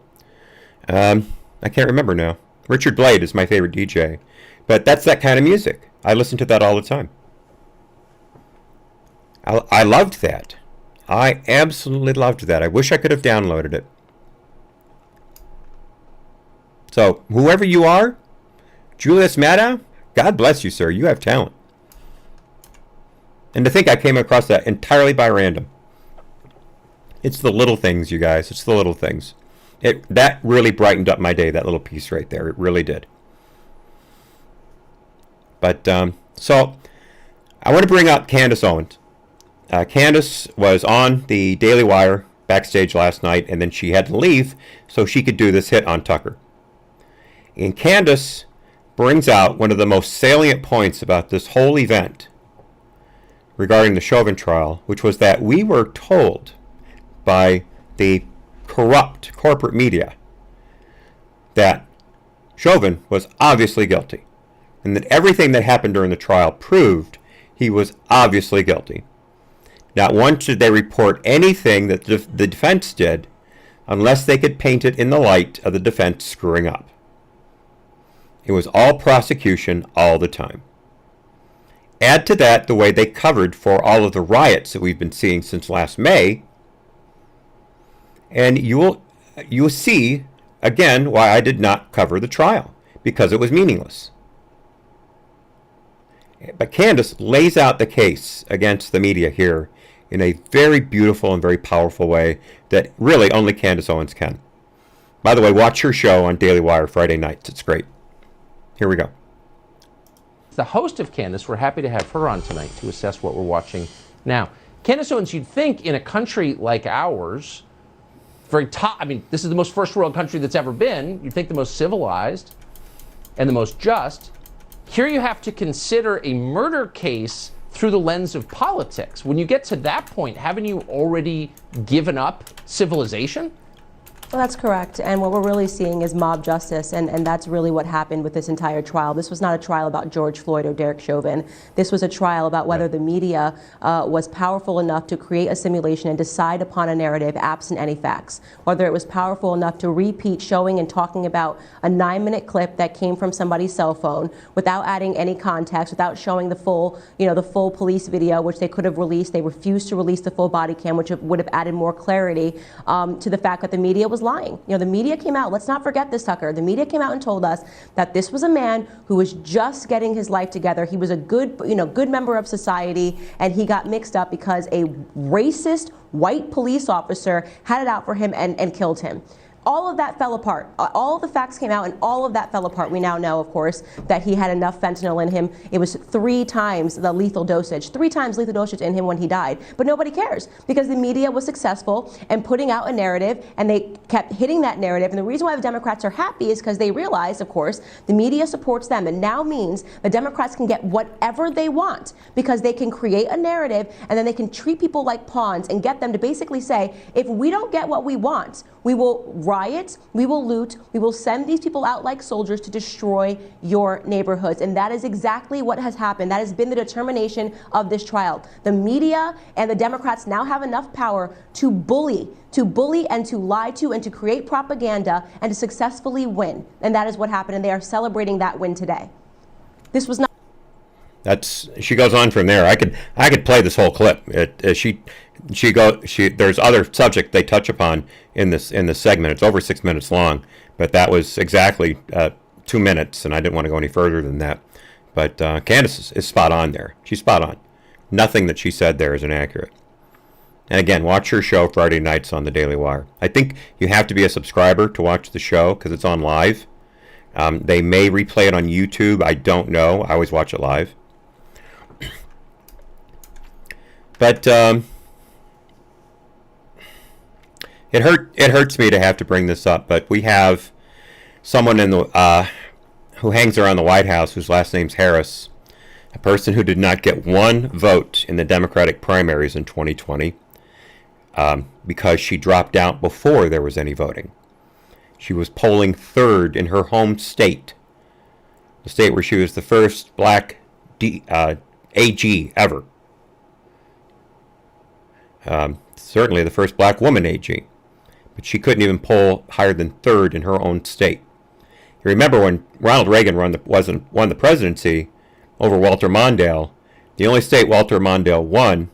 I can't remember now. Richard Blade is my favorite DJ. But that's that kind of music. I listen to that all the time. I loved that. I absolutely loved that. I wish I could have downloaded it. So, whoever you are, Julius Maddow, God bless you, sir. You have talent. And to think I came across that entirely by random. It's the little things, you guys. It's the little things. That really brightened up my day, that little piece right there. It really did. But, so, I want to bring up Candace Owens. Candace was on the Daily Wire backstage last night, and then she had to leave so she could do this hit on Tucker. And Candace brings out one of the most salient points about this whole event regarding the Chauvin trial, which was that we were told by the corrupt corporate media that Chauvin was obviously guilty, and that everything that happened during the trial proved he was obviously guilty. Not once did they report anything that the defense did unless they could paint it in the light of the defense screwing up. It was all prosecution all the time. Add to that the way they covered for all of the riots that we've been seeing since last May, and you will see again why I did not cover the trial, because it was meaningless. But Candace lays out the case against the media here in a very beautiful and very powerful way that really only Candace Owens can. By the way, watch her show on Daily Wire Friday nights. It's great. Here we go. The host of Candace, we're happy to have her on tonight to assess what we're watching now. Candace Owens, you'd think in a country like ours, very top, I mean, this is the most first world country that's ever been. You'd think the most civilized and the most just. Here you have to consider a murder case through the lens of politics. When you get to that point, haven't you already given up civilization? Well, that's correct. And what we're really seeing is mob justice, and that's really what happened with this entire trial. This was not a trial about George Floyd or Derek Chauvin. This was a trial about whether the media was powerful enough to create a simulation and decide upon a narrative absent any facts. Whether it was powerful enough to repeat showing and talking about a 9-minute clip that came from somebody's cell phone without adding any context, without showing the full, the full police video, which they could have released. They refused to release the full body cam, which would have added more clarity to the fact that the media was lying. The media came out, let's not forget this, Tucker. The media came out and told us that this was a man who was just getting his life together. He was a good member of society, and he got mixed up because a racist white police officer had it out for him and killed him. All of that fell apart. All of the facts came out, and all of that fell apart. We now know, of course, that he had enough fentanyl in him. It was 3 times the lethal dosage, 3 times lethal dosage in him when he died. But nobody cares because the media was successful in putting out a narrative, and they kept hitting that narrative. And the reason why the Democrats are happy is because they realize, of course, the media supports them. And now means the Democrats can get whatever they want because they can create a narrative, and then they can treat people like pawns and get them to basically say, if we don't get what we want, we will riot, we will loot, we will send these people out like soldiers to destroy your neighborhoods. And that is exactly what has happened. That has been the determination of this trial. The media and the Democrats now have enough power to bully and to lie to and to create propaganda and to successfully win. And that is what happened. And they are celebrating that win today. This was not. She goes on from there. I could play this whole clip. There's other subject they touch upon in this segment. It's over 6 minutes long, but that was exactly 2 minutes, and I didn't want to go any further than that. But Candace is spot on there. She's spot on. Nothing that she said there is inaccurate. And again, watch her show Friday nights on the Daily Wire. I think you have to be a subscriber to watch the show because it's on live. They may replay it on YouTube. I don't know. I always watch it live. But it hurts me to have to bring this up, but we have someone in the who hangs around the White House whose last name's Harris, a person who did not get 1 vote in the Democratic primaries in 2020 because she dropped out before there was any voting. She was polling 3rd in her home state, the state where she was the first black AG ever. Certainly the first black woman AG, but she couldn't even poll higher than 3rd in her own state. You remember when Ronald Reagan won the presidency over Walter Mondale, the only state Walter Mondale won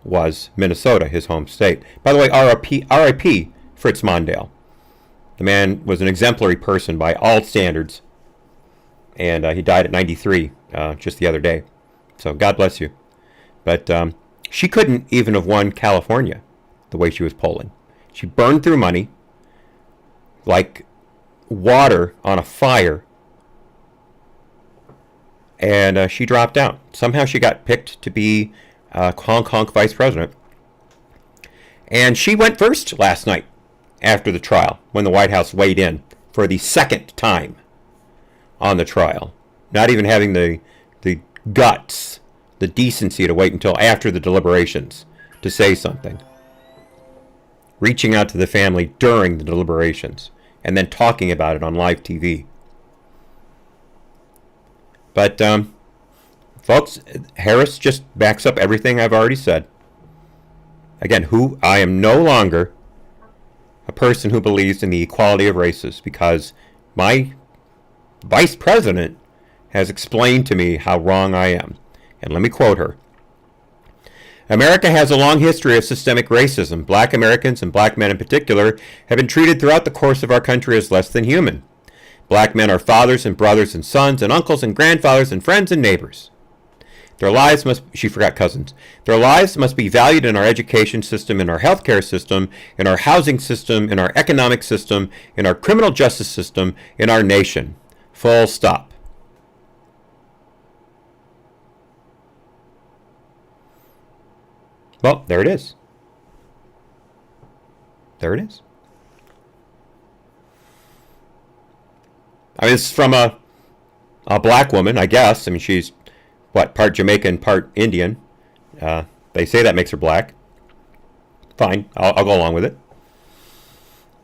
was Minnesota, his home state. By the way, RIP Fritz Mondale. The man was an exemplary person by all standards, and he died at 93 just the other day. So God bless you. But she couldn't even have won California the way she was polling. She burned through money like water on a fire, and she dropped out. Somehow she got picked to be Hong Kong vice president. And she went first last night after the trial when the White House weighed in for the 2nd time on the trial, not even having the guts, the decency to wait until after the deliberations to say something. Reaching out to the family during the deliberations and then talking about it on live TV. But, folks, Harris just backs up everything I've already said. Again, I am no longer a person who believes in the equality of races because my vice president has explained to me how wrong I am. And let me quote her. America has a long history of systemic racism. Black Americans, and black men in particular, have been treated throughout the course of our country as less than human. Black men are fathers and brothers and sons and uncles and grandfathers and friends and neighbors. Their lives must, she forgot cousins. Their lives must be valued in our education system, in our healthcare system, in our housing system, in our economic system, in our criminal justice system, in our nation. Full stop. Well, there it is. There it is. I mean, it's from a black woman, I guess. I mean, she's, what, part Jamaican, part Indian. They say that makes her black. Fine, I'll go along with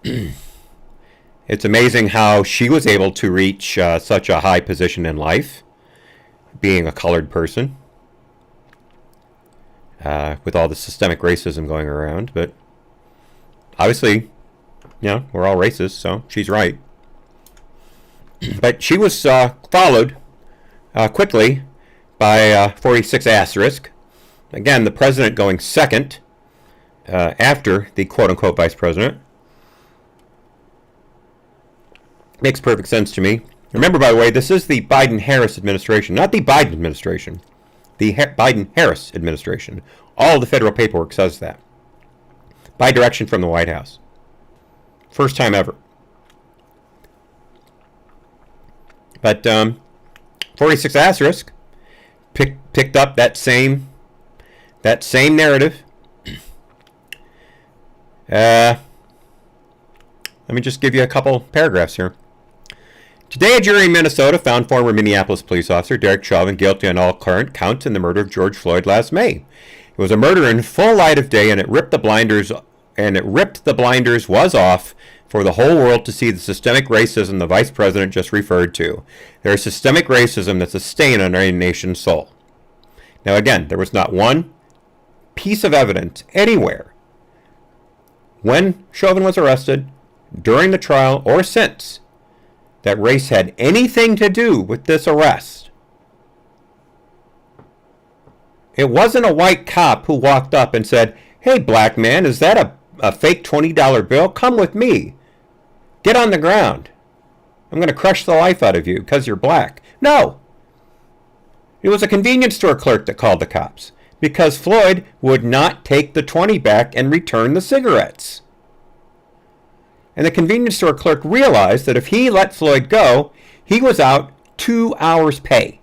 it. It's amazing how she was able to reach such a high position in life, being a colored person, with all the systemic racism going around. But obviously, we're all racist, so she's right. But she was followed quickly by 46 asterisk. Again, the president going second after the quote-unquote vice president. Makes perfect sense to me. Remember, by the way, this is the Biden-Harris administration, not the Biden administration. The Biden-Harris administration. All the federal paperwork says that. By direction from the White House. First time ever. But 46 asterisk picked up that same narrative. Let me just give you a couple paragraphs here. Today, a jury in Minnesota found former Minneapolis police officer Derek Chauvin guilty on all current counts in the murder of George Floyd last May. It was a murder in full light of day, and it ripped the blinders was off for the whole world to see the systemic racism the vice president just referred to. There is systemic racism that's a stain on our nation's soul. Now again, there was not one piece of evidence anywhere when Chauvin was arrested, during the trial, or since, that race had anything to do with this arrest. It wasn't a white cop who walked up and said, "Hey, black man, is that a fake $20 bill? Come with me. Get on the ground. I'm going to crush the life out of you because you're black." No. It was a convenience store clerk that called the cops because Floyd would not take the 20 back and return the cigarettes. And the convenience store clerk realized that if he let Floyd go, he was out 2 hours' pay.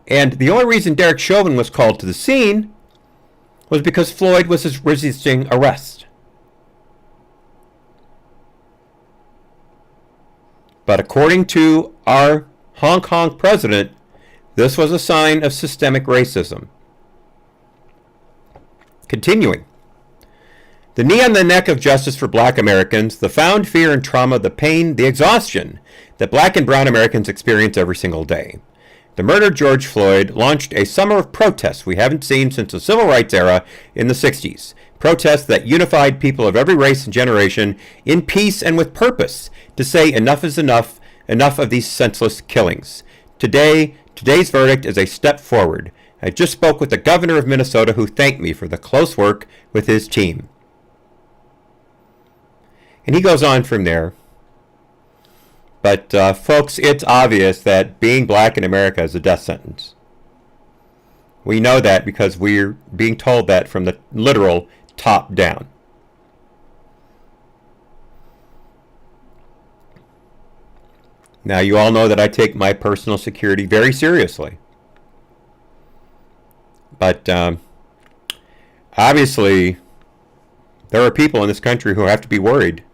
And the only reason Derek Chauvin was called to the scene was because Floyd was resisting arrest. But according to our Hong Kong president, this was a sign of systemic racism. Continuing. The knee on the neck of justice for black Americans, the found fear and trauma, the pain, the exhaustion that black and brown Americans experience every single day. The murder of George Floyd launched a summer of protests we haven't seen since the civil rights era in the 60s. Protests that unified people of every race and generation in peace and with purpose to say enough is enough of these senseless killings. Today's verdict is a step forward. I just spoke with the governor of Minnesota who thanked me for the close work with his team. And he goes on from there. But folks, it's obvious that being black in America is a death sentence. We know that because we're being told that from the literal top down. Now, you all know that I take my personal security very seriously. But obviously, there are people in this country who have to be worried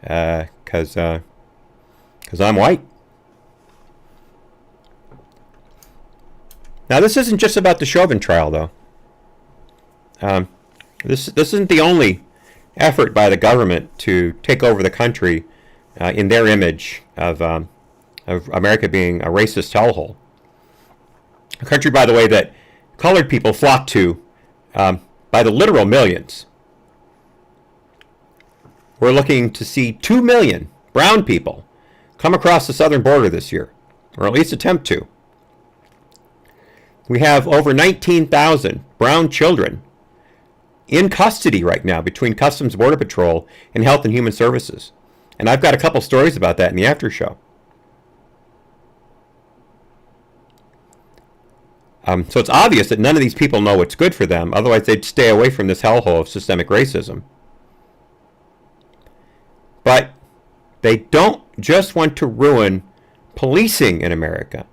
because I'm white. Now, this isn't just about the Chauvin trial, though. This isn't the only effort by the government to take over the country in their image of America being a racist hellhole. A country, by the way, that colored people flock to by the literal millions. We're looking to see 2 million brown people come across the southern border this year, or at least attempt to. We have over 19,000 brown children in custody right now between Customs Border Patrol and Health and Human Services. And I've got a couple stories about that in the after show. So it's obvious that none of these people know what's good for them. Otherwise, they'd stay away from this hellhole of systemic racism. But they don't just want to ruin policing in America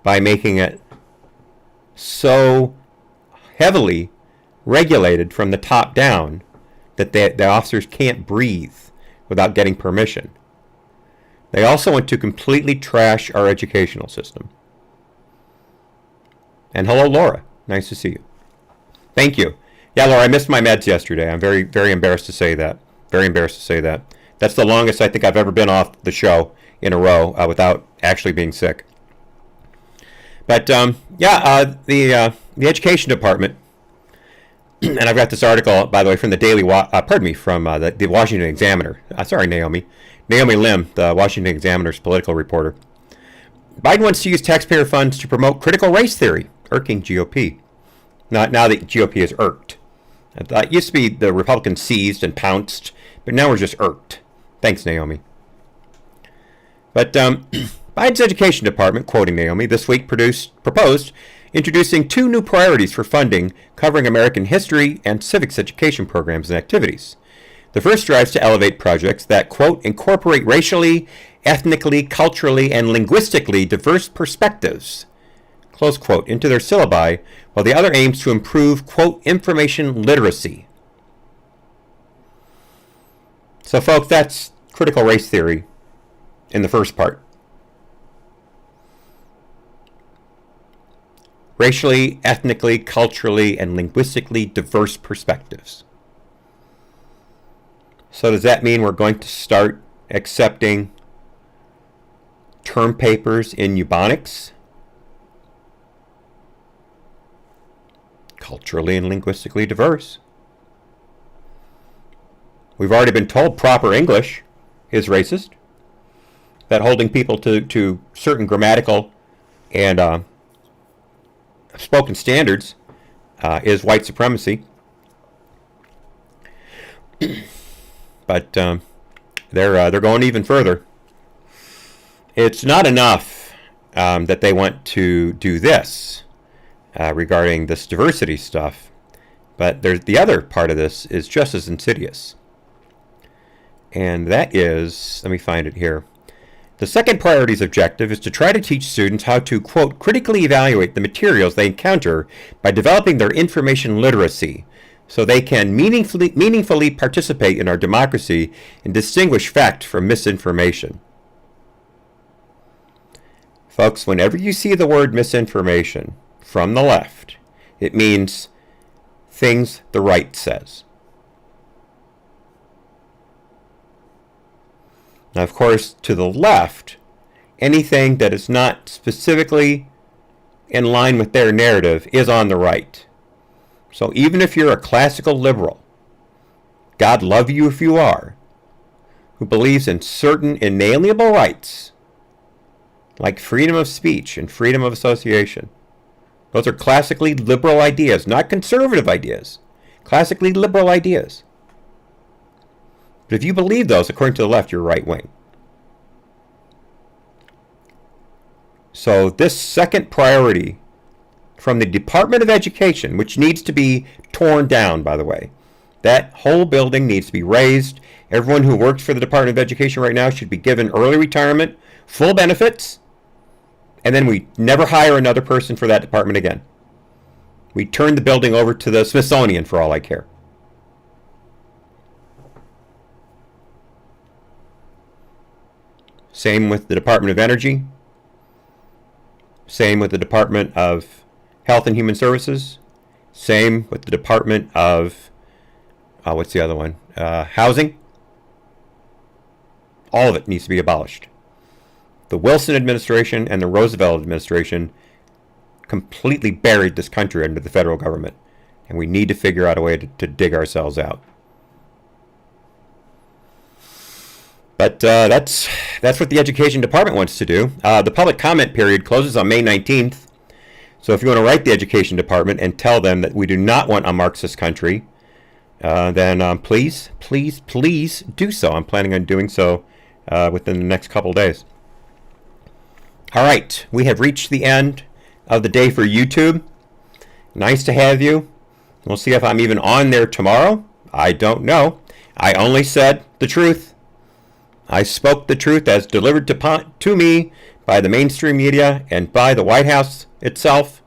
by making it so heavily regulated from the top down that the officers can't breathe without getting permission. They also want to completely trash our educational system. And hello, Laura. Nice to see you. Thank you. Yeah, Laura, I missed my meds yesterday. I'm very, very embarrassed to say that. Very embarrassed to say that. That's the longest I think I've ever been off the show in a row without actually being sick. But the education department, and I've got this article, by the way, from the from the Washington Examiner. Sorry, Naomi Lim, the Washington Examiner's political reporter. Biden wants to use taxpayer funds to promote critical race theory, irking GOP. Now that GOP is irked. It used to be the Republicans seized and pounced, but now we're just irked. Thanks, Naomi. But Biden's education department, quoting Naomi, this week proposed introducing 2 new priorities for funding covering American history and civics education programs and activities. The first strives to elevate projects that, quote, incorporate racially, ethnically, culturally, and linguistically diverse perspectives, close quote, into their syllabi, while the other aims to improve, quote, information literacy. So, folks, that's critical race theory in the first part. Racially, ethnically, culturally, and linguistically diverse perspectives. So does that mean we're going to start accepting term papers in Ebonics? Culturally and linguistically diverse. We've already been told proper English is racist. That holding people to certain grammatical and spoken standards is white supremacy. But they're going even further. It's not enough that they want to do this regarding this diversity stuff, but there's the other part of this is just as insidious. And that is, let me find it here. The second priority's objective is to try to teach students how to, quote, critically evaluate the materials they encounter by developing their information literacy so they can meaningfully participate in our democracy and distinguish fact from misinformation. Folks, whenever you see the word misinformation from the left, it means things the right says. Now, of course, to the left, anything that is not specifically in line with their narrative is on the right. So even if you're a classical liberal, God love you if you are, who believes in certain inalienable rights, like freedom of speech and freedom of association, those are classically liberal ideas, not conservative ideas, classically liberal ideas. But if you believe those, according to the left, you're right wing. So this second priority from the Department of Education, which needs to be torn down, by the way, that whole building needs to be razed. Everyone who works for the Department of Education right now should be given early retirement, full benefits, and then we never hire another person for that department again. We turn the building over to the Smithsonian for all I care. Same with the Department of Energy. Same with the Department of Health and Human Services. Same with the Department of, what's the other one? Housing. All of it needs to be abolished. The Wilson administration and the Roosevelt administration completely buried this country under the federal government. And we need to figure out a way to dig ourselves out. But that's what the Education Department wants to do. The public comment period closes on May 19th. So if you want to write the Education Department and tell them that we do not want a Marxist country, then please, please, please do so. I'm planning on doing so within the next couple days. All right, we have reached the end of the day for YouTube. Nice to have you. We'll see if I'm even on there tomorrow. I don't know. I only said the truth. I spoke the truth as delivered to me by the mainstream media and by the White House itself.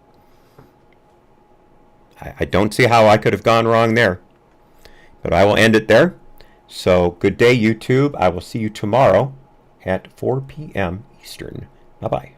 I don't see how I could have gone wrong there. But I will end it there. So good day, YouTube. I will see you tomorrow at 4 p.m. Eastern. Bye-bye.